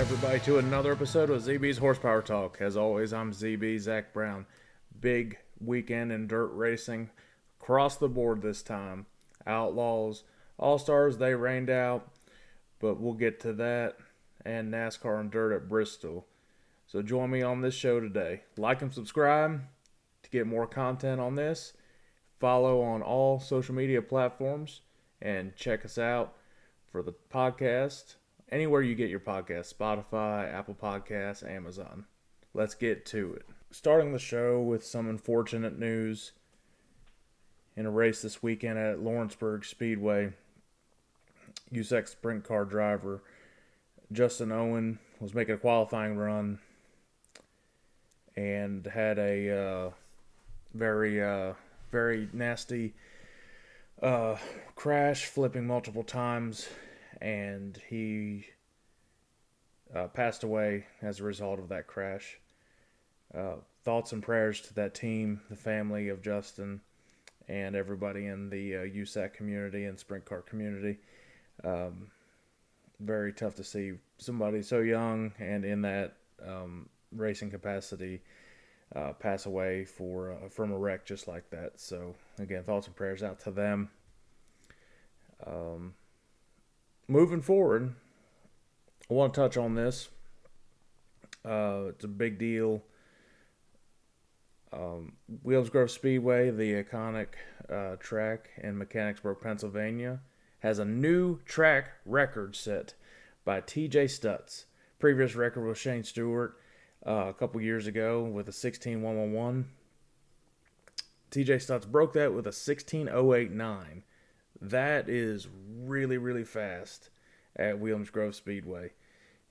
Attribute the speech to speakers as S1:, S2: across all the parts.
S1: everybody, to another episode of ZB's Horsepower Talk. As always, I'm ZB, Zack Brown. Big weekend in dirt racing across the board this time. Outlaws, All-Stars, they rained out, but we'll get to that, and NASCAR and dirt at Bristol. So join me on this show today. Like and subscribe to get more content on this. Follow on all social media platforms, and check us out for the podcast anywhere you get your podcast: Spotify, Apple Podcasts, Amazon. Let's get to it. Starting the show with some unfortunate news. In a race this weekend at Lawrenceburg Speedway, USAC sprint car driver Justin Owen was making a qualifying run and had a very nasty crash, flipping multiple times, and he passed away as a result of that crash. Thoughts and prayers to that team, the family of Justin, and everybody in the USAC community and sprint car community. Very tough to see somebody so young and in that racing capacity pass away from a wreck just like that. So again, thoughts and prayers out to them. Moving forward, I want to touch on this. It's a big deal. Williams Grove Speedway, the iconic track in Mechanicsburg, Pennsylvania, has a new track record set by TJ Stutz. Previous record was Shane Stewart a couple years ago with a 16.111. TJ Stutz broke that with a 16.089. That is really, really fast at Williams Grove Speedway.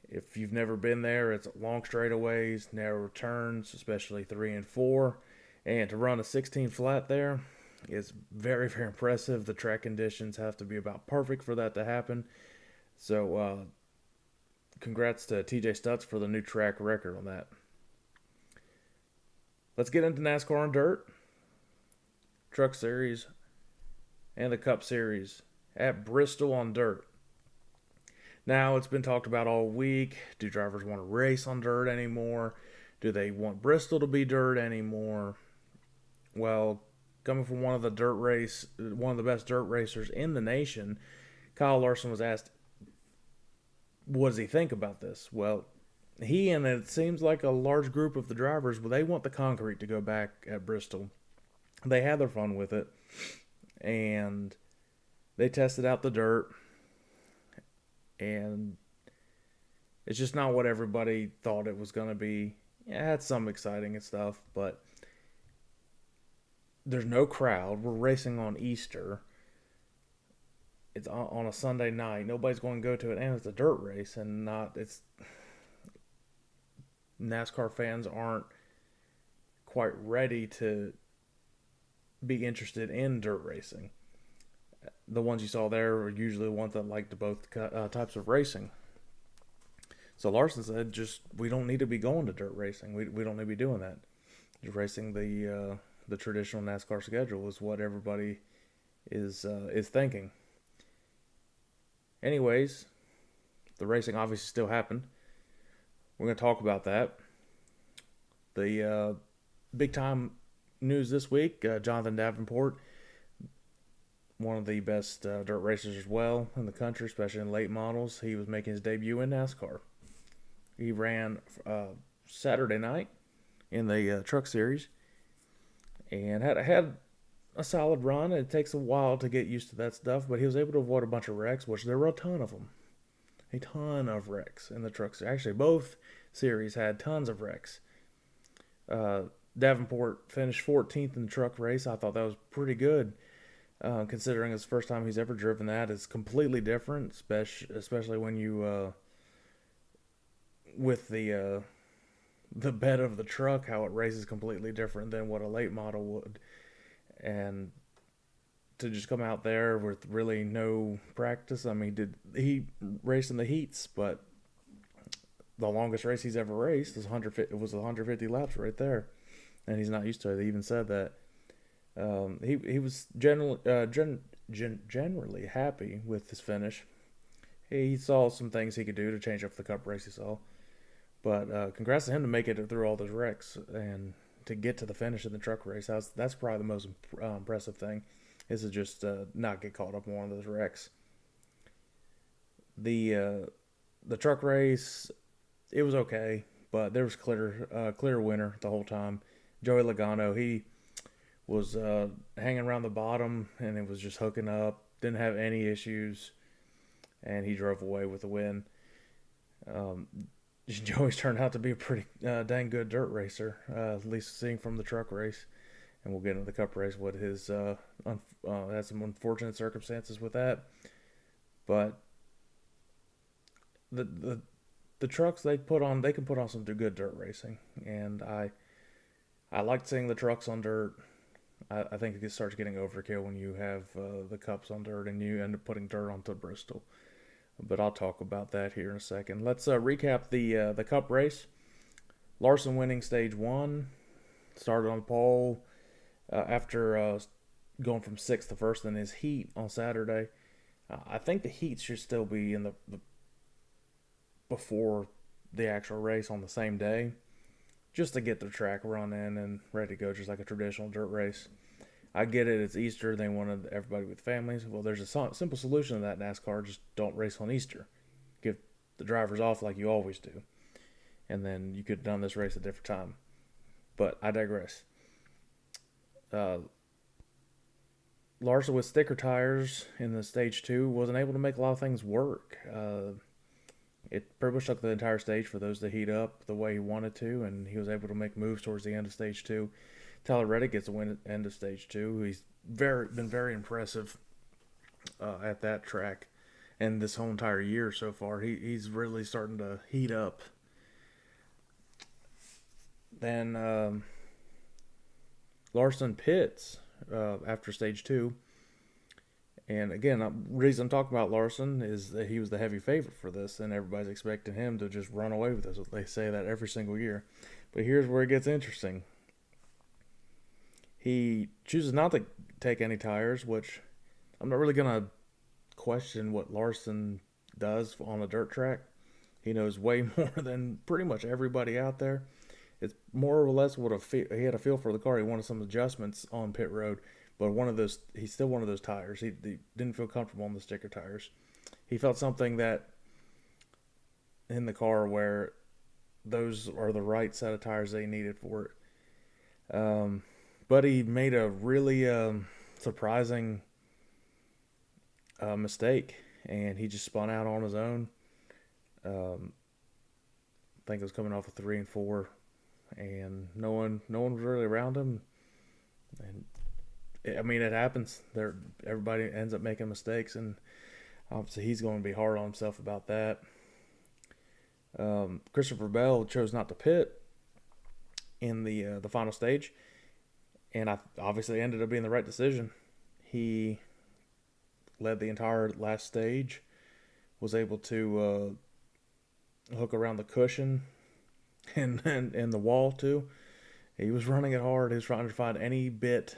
S1: If you've never been there, it's long straightaways, narrow turns, especially 3 and 4. And to run a 16 flat there is very, very impressive. The track conditions have to be about perfect for that to happen. So, congrats to TJ Stutz for the new track record on that. Let's get into NASCAR and dirt, Truck Series, and the Cup Series at Bristol on dirt. Now, it's been talked about all week. Do drivers want to race on dirt anymore? Do they want Bristol to be dirt anymore? Well, coming from one of the best dirt racers in the nation, Kyle Larson was asked, what does he think about this? Well, he and it seems like a large group of the drivers, they want the concrete to go back at Bristol. They had their fun with it, and they tested out the dirt, and it's just not what everybody thought it was going to be. Yeah, it had some exciting and stuff, but there's no crowd. We're racing on Easter. It's on a Sunday night. Nobody's going to go to it, and it's a dirt race, and NASCAR fans aren't quite ready to be interested in dirt racing. The ones you saw there were usually the ones that liked both types of racing. So Larson said, we don't need to be going to dirt racing. We don't need to be doing that. Just racing the traditional NASCAR schedule is what everybody is thinking. Anyways, the racing obviously still happened. We're going to talk about that. The big time news this week, Jonathan Davenport, one of the best dirt racers as well in the country, especially in late models. He was making his debut in NASCAR. He ran Saturday night in the Truck Series and had a solid run. It takes a while to get used to that stuff, but he was able to avoid a bunch of wrecks, which there were a ton of them. A ton of wrecks in the Truck Series. Actually, both series had tons of wrecks. Davenport finished 14th in the truck race. I thought that was pretty good. Considering it's the first time he's ever driven that. It's completely different, especially when you, with the bed of the truck, how it races completely different than what a late model would. And to just come out there with really no practice, I mean, he raced in the heats, but the longest race he's ever raced was 150 laps right there. And he's not used to it. He even said that. He was generally happy with his finish, he saw some things he could do to change up the Cup race he saw. But congrats to him to make it through all those wrecks and to get to the finish in the truck race. That's probably the most impressive thing, is to just not get caught up in one of those wrecks. The truck race, it was okay, but there was clear winner the whole time. Joey Logano, he was hanging around the bottom and it was just hooking up. Didn't have any issues, and he drove away with the win. Um, Joey's turned out to be a pretty dang good dirt racer, at least seeing from the truck race. And we'll get into the Cup race. What his had some unfortunate circumstances with that, but the the trucks they can put on some good dirt racing, and I like seeing the trucks on dirt. I think it starts getting overkill when you have the Cups on dirt and you end up putting dirt onto Bristol. But I'll talk about that here in a second. Let's recap the Cup race. Larson winning stage one, started on pole after going from sixth to first in his heat on Saturday. I think the heat should still be in the before the actual race on the same day, just to get the track running and ready to go, just like a traditional dirt race. I get it, it's Easter, they wanted everybody with families. Well, there's a simple solution to that, NASCAR. Just don't race on Easter. Give the drivers off like you always do. And then you could have done this race at a different time. But I digress. Larson with sticker tires in the stage two wasn't able to make a lot of things work. It pretty much took the entire stage for those to heat up the way he wanted to, and he was able to make moves towards the end of stage two. Tyler Reddick gets a win at the end of stage two. He's been very impressive at that track, and this whole entire year so far. He's really starting to heat up. Then Larson pits after stage two. And again, the reason I'm talking about Larson is that he was the heavy favorite for this, and everybody's expecting him to just run away with this. They say that every single year. But here's where it gets interesting. He chooses not to take any tires, which I'm not really going to question what Larson does on a dirt track. He knows way more than pretty much everybody out there. It's more or less what he had a feel for the car. He wanted some adjustments on pit road. But he's still one of those tires. He didn't feel comfortable on the sticker tires. He felt something that in the car where those are the right set of tires they needed for it. But he made a really surprising mistake, and he just spun out on his own. I think it was coming off of 3 and 4, and no one was really around him. And I mean, it happens. Everybody ends up making mistakes, and obviously he's going to be hard on himself about that. Christopher Bell chose not to pit in the final stage, and obviously ended up being the right decision. He led the entire last stage, was able to hook around the cushion and the wall too. He was running it hard. He was trying to find any bit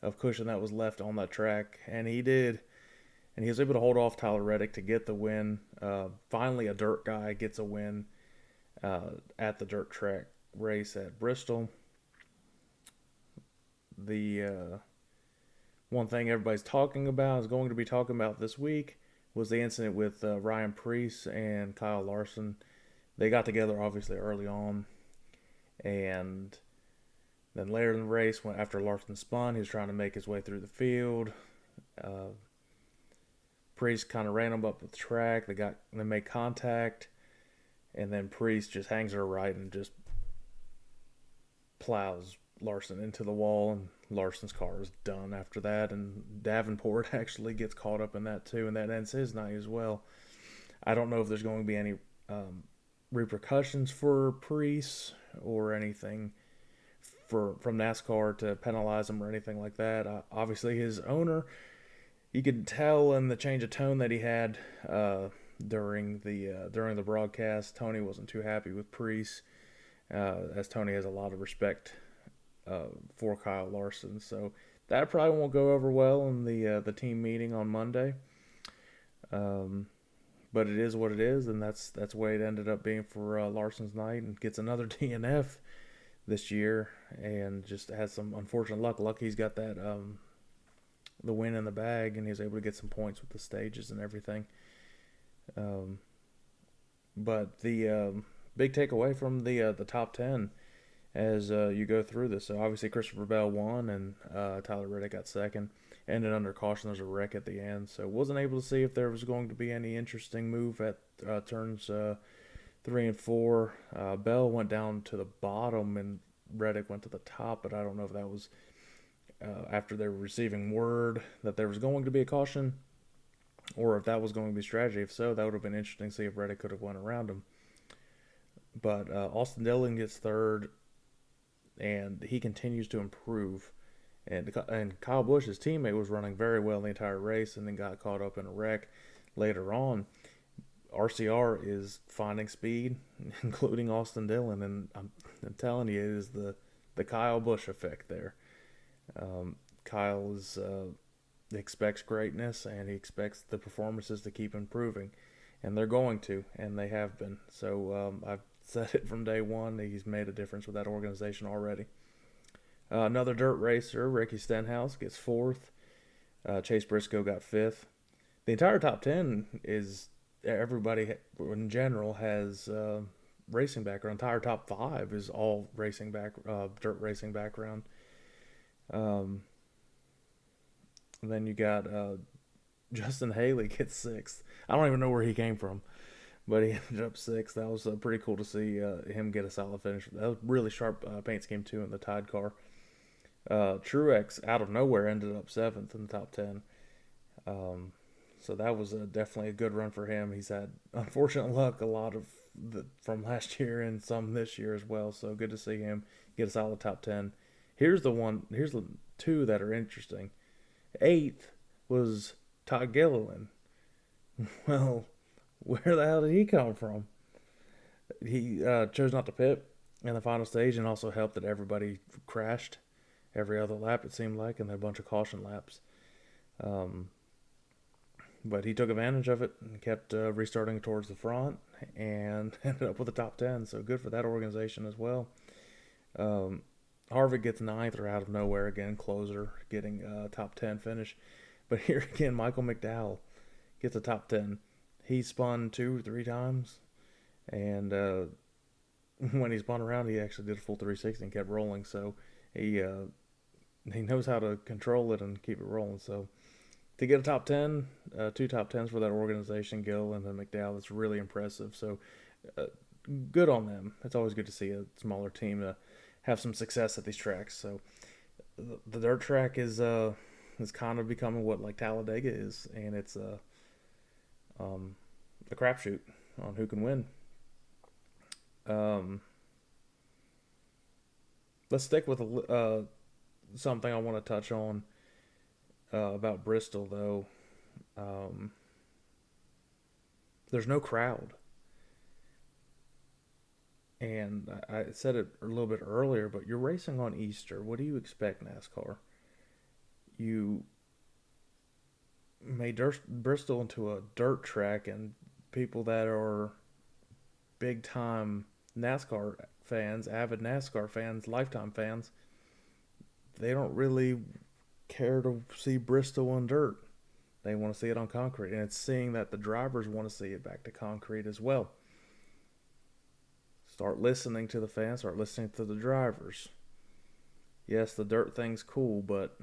S1: of cushion that was left on that track, and he did, and he was able to hold off Tyler Reddick to get the win. Finally, a dirt guy gets a win at the dirt track race at Bristol. The one thing everybody's talking about, is going to be talking about this week, was the incident with Ryan Preece and Kyle Larson. They got together obviously early on, and then later in the race, after Larson spun, he was trying to make his way through the field. Priest kind of ran him up the track. They made contact, and then Priest just hangs her right and just plows Larson into the wall, and Larson's car is done after that. And Davenport actually gets caught up in that too, and that ends his night as well. I don't know if there's going to be any repercussions for Priest or anything from NASCAR to penalize him or anything like that. Obviously, his owner, you could tell in the change of tone that he had during the broadcast. Tony wasn't too happy with Priest, as Tony has a lot of respect for Kyle Larson. So that probably won't go over well in the team meeting on Monday. but it is what it is, and that's the way it ended up being for Larson's night, and gets another DNF this year, and just has some unfortunate luck. Lucky he's got that the win in the bag, and he's able to get some points with the stages and everything. But the big takeaway from the top 10 as you go through this. So obviously Christopher Bell won, and Tyler Reddick got second. Ended under caution. There's a wreck at the end, so wasn't able to see if there was going to be any interesting move at turns 3 and 4. Bell went down to the bottom, and Reddick went to the top, but I don't know if that was after they were receiving word that there was going to be a caution, or if that was going to be strategy. If so, that would have been interesting to see if Reddick could have went around him. But Austin Dillon gets third, and he continues to improve. And Kyle Busch, his teammate, was running very well the entire race, and then got caught up in a wreck later on. RCR is finding speed, including Austin Dillon, and I'm telling you, it is the Kyle Busch effect there. Kyle expects greatness, and he expects the performances to keep improving, and they're going to, and they have been. So I've said it from day one. He's made a difference with that organization already. Another dirt racer, Ricky Stenhouse, gets fourth. Chase Briscoe got fifth. The entire top 10 is, everybody in general has racing background. Entire top 5 is all dirt racing background. And then you got Justin Haley gets sixth. I don't even know where he came from, but he ended up sixth. That was pretty cool to see him get a solid finish. That was really sharp paint scheme too in the Tide car. Truex out of nowhere ended up seventh in the top 10. So that was definitely a good run for him. He's had unfortunate luck a lot of from last year and some this year as well. So good to see him get a solid top 10. Here's the two that are interesting. 8th was Todd Gilliland. Well, where the hell did he come from? He chose not to pit in the final stage, and also helped that everybody crashed every other lap, it seemed like, and a bunch of caution laps. But he took advantage of it and kept restarting towards the front, and ended up with the top 10. So good for that organization as well. Harvick gets 9th, or out of nowhere again, closer, getting a top 10 finish. But here again, Michael McDowell gets a top 10. He spun 2 or 3 times, and when he spun around, he actually did a full 360 and kept rolling. So he knows how to control it and keep it rolling. So to get a top 10, 2 top 10s for that organization, Gill and then McDowell, that's really impressive. So good on them. It's always good to see a smaller team have some success at these tracks. So the dirt track is kind of becoming what like Talladega is, and it's a crapshoot on who can win. Let's stick with something I want to touch on about Bristol, though. There's no crowd. And I said it a little bit earlier, but you're racing on Easter. What do you expect, NASCAR? You made Bristol into a dirt track, and people that are big-time NASCAR fans, avid NASCAR fans, lifetime fans, they don't really care to see Bristol on dirt. They want to see it on concrete, and it's seeing that the drivers want to see it back to concrete as well. Start listening to the fans, start listening to the drivers. Yes, the dirt thing's cool, but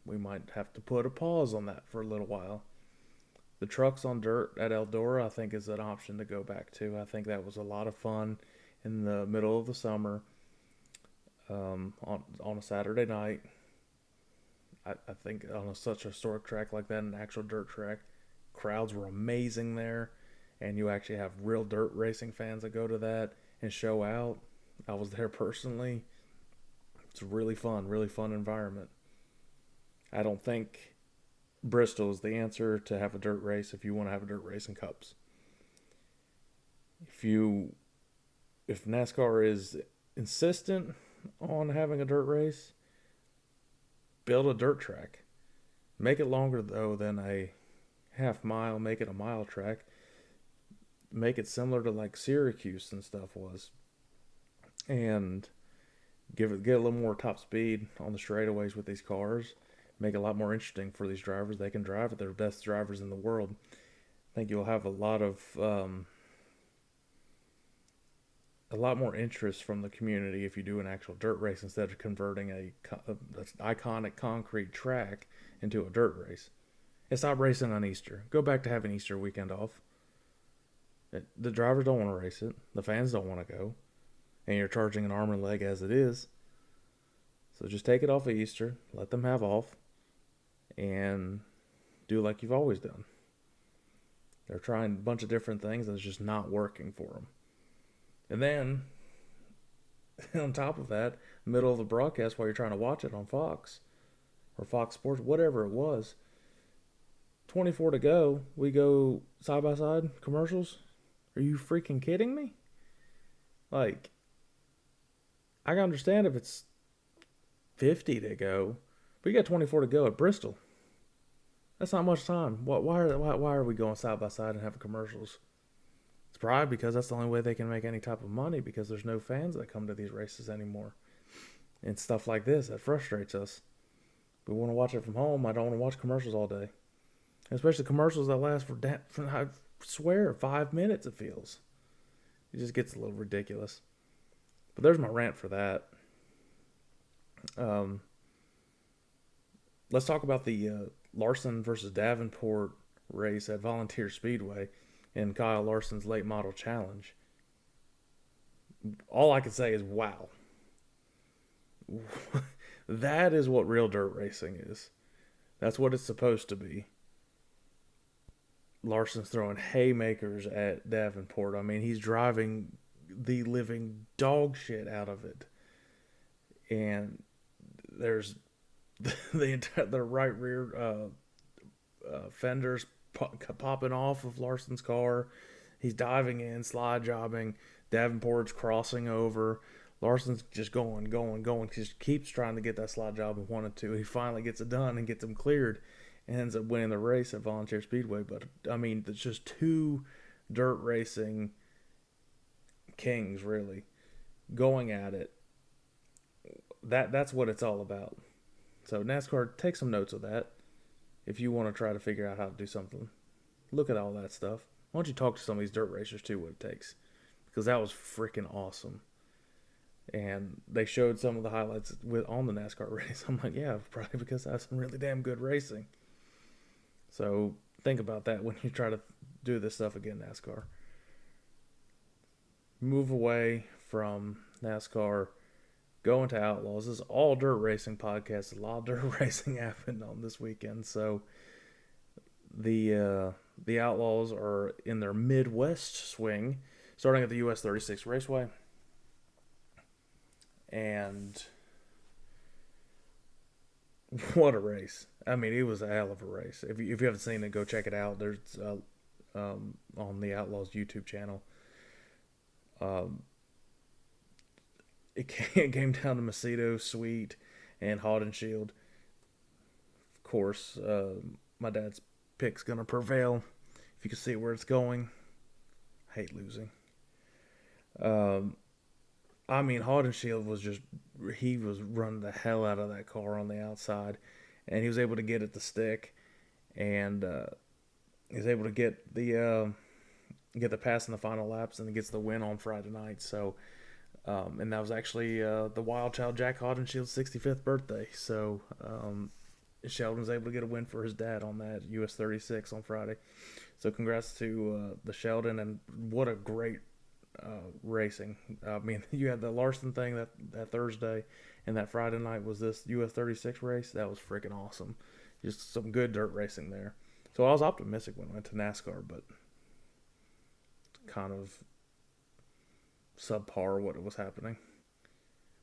S1: we might have to put a pause on that for a little while. The trucks on dirt at Eldora, I think, is an option to go back to. I think that was a lot of fun in the middle of the summer on a Saturday night. I think on such a historic track like that, an actual dirt track, crowds were amazing there, and you actually have real dirt racing fans that go to that and show out. I was there personally. It's a really fun environment. I don't think Bristol is the answer to have a dirt race if you want to have a dirt race in Cups. If NASCAR is insistent on having a dirt race, build a dirt track. Make it longer, though, than a half mile. Make it a mile track. make it similar to like Syracuse and stuff was, and get a little more top speed on the straightaways with these cars. Make it a lot more interesting for these drivers. They can drive at their best drivers in the world. I think you'll have a lot more interest from the community if you do an actual dirt race instead of converting a iconic concrete track into a dirt race. And stop racing on Easter. Go back to having Easter weekend off. The drivers don't want to race it. The fans don't want to go. And you're charging an arm and leg as it is. So just take it off of Easter. Let them have off. And do like you've always done. They're trying a bunch of different things and it's just not working for them. And then, on top of that, middle of the broadcast while you're trying to watch it on Fox or Fox Sports, whatever it was, 24 to go, we go side by side commercials. Are you freaking kidding me? Like, I can understand if it's 50 to go, but you got 24 to go at Bristol. That's not much time. Why are we going side by side and having commercials? It's probably because that's the only way they can make any type of money, because there's no fans that come to these races anymore. And stuff like this, that frustrates us. We want to watch it from home. I don't want to watch commercials all day. Especially commercials that last for I swear, 5 minutes it feels. It just gets a little ridiculous. But there's my rant for that. Let's talk about the Larson versus Davenport race at Volunteer Speedway in Kyle Larson's Late Model Challenge. All I can say is, wow. That is what real dirt racing is. That's what it's supposed to be. Larson's throwing haymakers at Davenport. I mean, he's driving the living dog shit out of it. And there's the right rear fenders popping off of Larson's car. He's diving in, slide jobbing. Davenport's crossing over. Larson's just going. He just keeps trying to get that slide job and wanted to. He finally gets it done and gets him cleared and ends up winning the race at Volunteer Speedway. But, I mean, it's just two dirt racing kings, really, going at it. That's what it's all about. So, NASCAR, take some notes of that. If you want to try to figure out how to do something, look at all that stuff. Why don't you talk to some of these dirt racers too, what it takes? Because that was freaking awesome. And they showed some of the highlights on the NASCAR race. I'm like, yeah, probably because that's some really damn good racing. So think about that when you try to do this stuff again, NASCAR. Move away from NASCAR. Go into Outlaws. This is all dirt racing podcast. A lot of dirt racing happened on this weekend. So the Outlaws are in their Midwest swing, starting at the US 36 Raceway. And what a race. I mean, it was a hell of a race. If you haven't seen it, go check it out. There's on the Outlaws YouTube channel. It came down to Macedo, Sweet, and Haudenschild. Of course, my dad's pick's going to prevail. If you can see where it's going. I hate losing. I mean, Haudenschild he was running the hell out of that car on the outside. And he was able to get it to stick. And he was able to get the pass in the final laps, and he gets the win on Friday night. So, and that was actually the wild child Jack Haudenschild's 65th birthday. So, Sheldon was able to get a win for his dad on that US 36 on Friday. So, congrats to the Sheldon, and what a great racing. I mean, you had the Larson thing that Thursday, and that Friday night was this US 36 race. That was freaking awesome. Just some good dirt racing there. So I was optimistic when I went to NASCAR, but kind of subpar what was happening.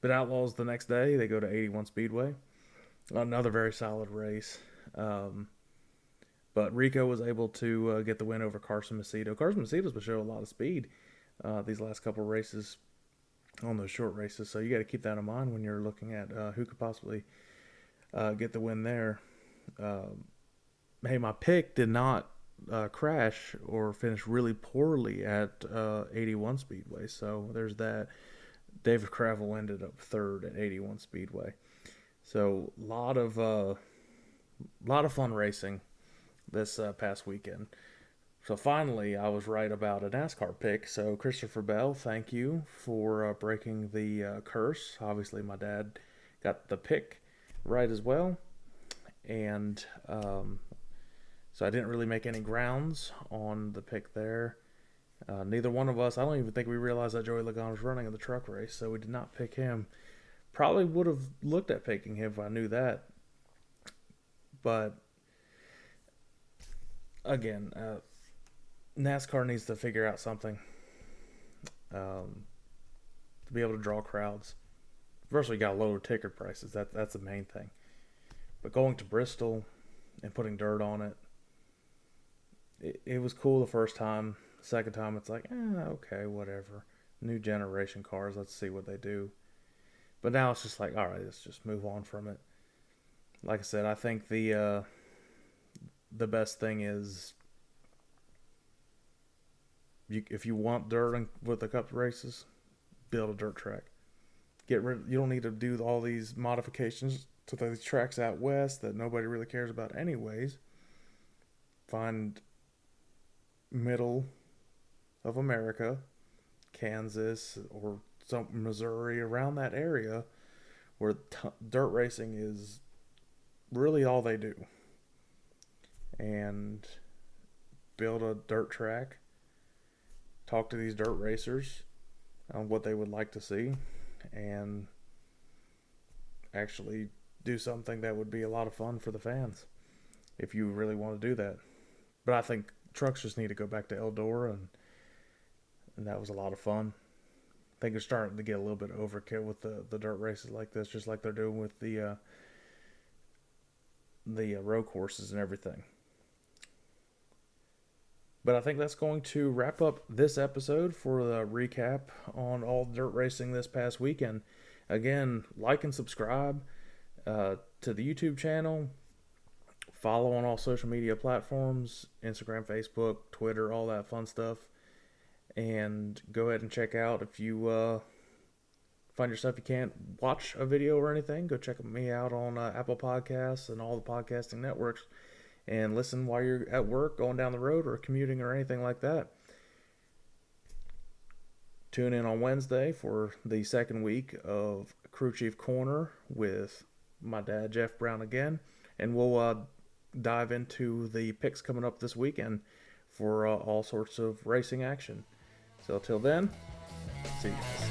S1: But Outlaws the next day, they go to 81 Speedway. Another very solid race. But Rico was able to get the win over Carson Macedo. Carson Macedo's been showing a lot of speed these last couple of races on those short races. So you got to keep that in mind when you're looking at who could possibly get the win there. Hey, my pick did not crash or finish really poorly at 81 Speedway. So there's that. David Cravel ended up third at 81 Speedway. So lot of fun racing this past weekend. So finally, I was right about a NASCAR pick. So Christopher Bell, thank you for breaking the curse. Obviously, my dad got the pick right as well, and so I didn't really make any grounds on the pick there. Neither one of us, I don't even think we realized that Joey Logano was running in the truck race, so we did not pick him. Probably would have looked at picking him if I knew that. But again, NASCAR needs to figure out something to be able to draw crowds. First, we got lower ticket prices. That's the main thing. But going to Bristol and putting dirt on it was cool the first time. Second time, it's like, okay, whatever. New generation cars, let's see what they do. But now it's just like, all right, let's just move on from it. Like I said, I think the best thing is if you want dirt with the Cup races, build a dirt track. You don't need to do all these modifications to these tracks out west that nobody really cares about anyways. Find middle of America, Kansas or some Missouri, around that area where dirt racing is really all they do, and build a dirt track. Talk to these dirt racers on what they would like to see, and actually do something that would be a lot of fun for the fans if you really want to do that. But I think trucks just need to go back to Eldora, and that was a lot of fun. I think they're starting to get a little bit overkill with the dirt races like this, just like they're doing with the road courses and everything. But I think that's going to wrap up this episode for the recap on all dirt racing this past weekend. Again, like and subscribe to the YouTube channel. Follow on all social media platforms, Instagram, Facebook, Twitter, all that fun stuff. And go ahead and check out, if you find yourself you can't watch a video or anything, go check me out on Apple Podcasts and all the podcasting networks, and listen while you're at work, going down the road, or commuting, or anything like that. Tune in on Wednesday for the second week of Crew Chief Corner with my dad, Jeff Brown, again. And we'll dive into the picks coming up this weekend for all sorts of racing action. So till then, see you guys.